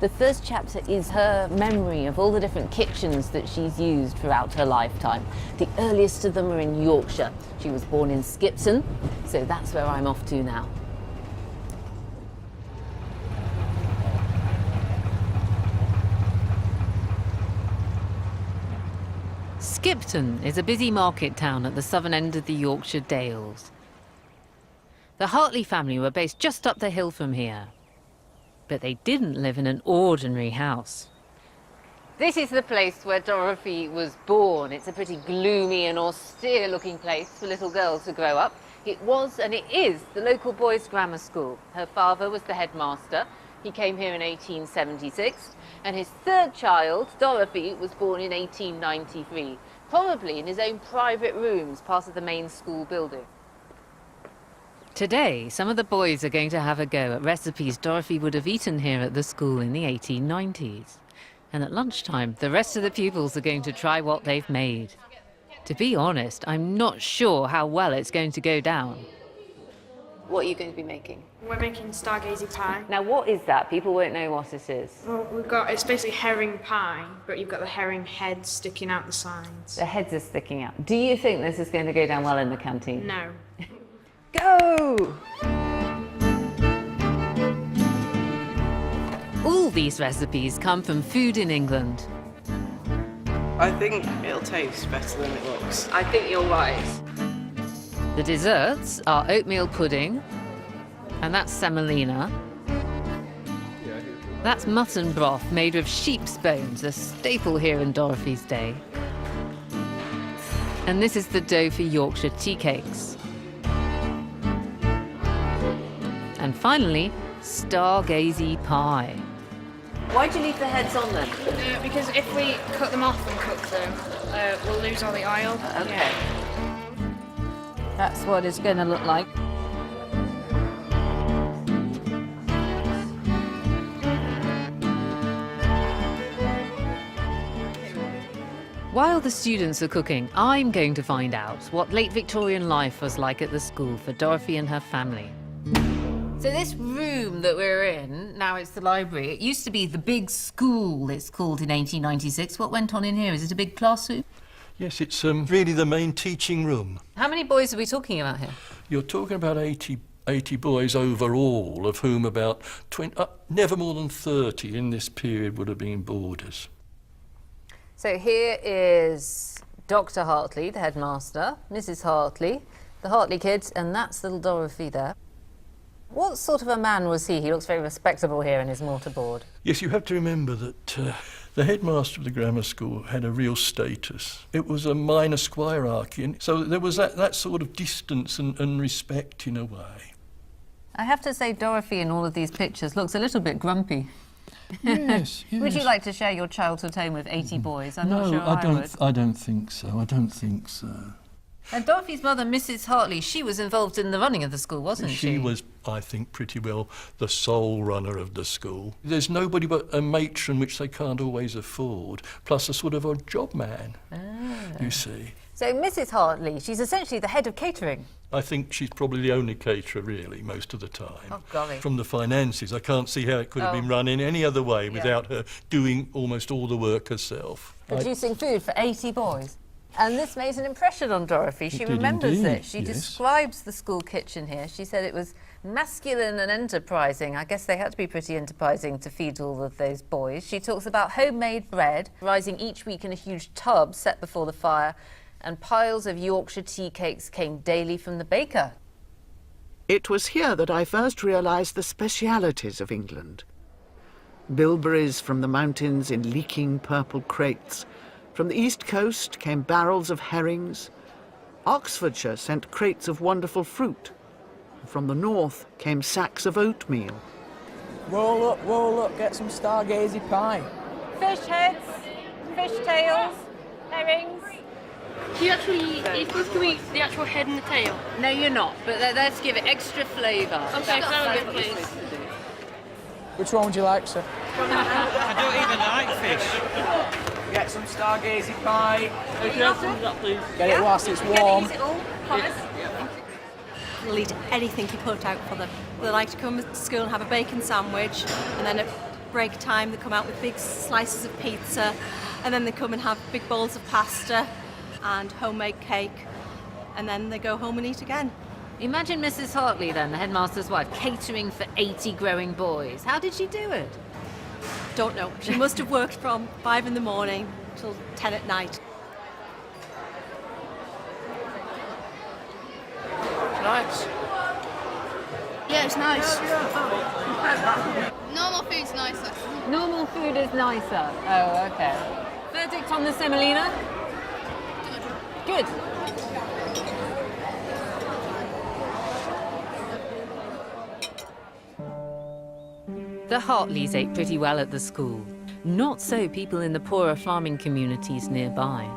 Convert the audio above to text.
The first chapter is her memory of all the different kitchens that she's used throughout her lifetime. The earliest of them are in Yorkshire. She was born in Skipton, so that's where I'm off to now. Skipton is a busy market town at the southern end of the Yorkshire Dales. The Hartley family were based just up the hill from here, but they didn't live in an ordinary house. This is the place where Dorothy was born. It's a pretty gloomy and austere-looking place for little girls to grow up. It was, and it is, the local boys' grammar school. Her father was the headmaster. He came here in 1876, and his third child, Dorothy, was born in 1893, probably in his own private rooms, part of the main school building. Today, some of the boys are going to have a go at recipes Dorothy would have eaten here at the school in the 1890s. And at lunchtime, the rest of the pupils are going to try what they've made. To be honest, I'm not sure how well it's going to go down. What are you going to be making? We're making stargazy pie. Now, what is that? People won't know what it is. Well, it's basically herring pie, but you've got the herring heads sticking out the sides. The heads are sticking out. Do you think this is going to go down well in the canteen? No. Go! All these recipes come from food in England. I think it'll taste better than it looks. I think you're right. The desserts are oatmeal pudding, and that's semolina. That's mutton broth made with sheep's bones, a staple here in Dorothy's day. And this is the dough for Yorkshire tea cakes. And finally, stargazy pie. Why do you leave the heads on then? Because if we cut them off and cook them, we'll lose all the oil. Okay. Yeah. That's what it's going to look like. While the students are cooking, I'm going to find out what late Victorian life was like at the school for Dorothy and her family. So this room that we're in, now it's the library, it used to be the big school, it's called, in 1896. What went on in here? Is it a big classroom? Yes, it's really the main teaching room. How many boys are we talking about here? You're talking about 80 boys overall, of whom about 20, never more than 30 in this period would have been boarders. So here is Dr. Hartley, the headmaster, Mrs. Hartley, the Hartley kids, and that's little Dorothy there. What sort of a man was he? He looks very respectable here in his mortarboard. Yes, you have to remember that the headmaster of the grammar school had a real status. It was a minor squirearchy, and so there was that sort of distance and respect in a way. I have to say Dorothy in all of these pictures looks a little bit grumpy. Yes, yes. Would you like to share your childhood home with 80 boys? I'm not sure I would. I don't think so. I don't think so. And Dorothy's mother, Mrs. Hartley, she was involved in the running of the school, wasn't she? She was, I think, pretty well the sole runner of the school. There's nobody but a matron, which they can't always afford, plus a sort of a job man, you see. So Mrs. Hartley, she's essentially the head of catering. I think she's probably the only caterer, really, most of the time. Oh, golly. From the finances, I can't see how it could have been run in any other way without her doing almost all the work herself. Producing food for 80 boys. And this made an impression on Dorothy. She remembers it. She describes the school kitchen here. She said it was masculine and enterprising. I guess they had to be pretty enterprising to feed all of those boys. She talks about homemade bread rising each week in a huge tub set before the fire, and piles of Yorkshire tea cakes came daily from the baker. It was here that I first realised the specialities of England. Bilberries from the mountains in leaking purple crates. From the east coast came barrels of herrings. Oxfordshire sent crates of wonderful fruit. From the north came sacks of oatmeal. Roll up, get some stargazy pie. Fish heads, fish tails, herrings. You're supposed to eat the actual head and the tail. No, you're not, but let's give it extra flavour. Okay, That's so what good, you're please. supposed to do. Which one would you like, sir? I don't even like fish. Get some stargazy pie. Please. Get it whilst it's warm. We'll eat anything you put out for them. They like to come to school and have a bacon sandwich and then a break time, they come out with big slices of pizza, and then they come and have big bowls of pasta and homemade cake, and then they go home and eat again. Imagine Mrs. Hartley then, the headmaster's wife, catering for 80 growing boys. How did she do it? Don't know. She must have worked from 5 in the morning till 10 at night. Nice. Yeah, it's nice. Normal food's nicer. Normal food is nicer. Oh, okay. Verdict on the semolina? Good. The Hartleys ate pretty well at the school. Not so people in the poorer farming communities nearby.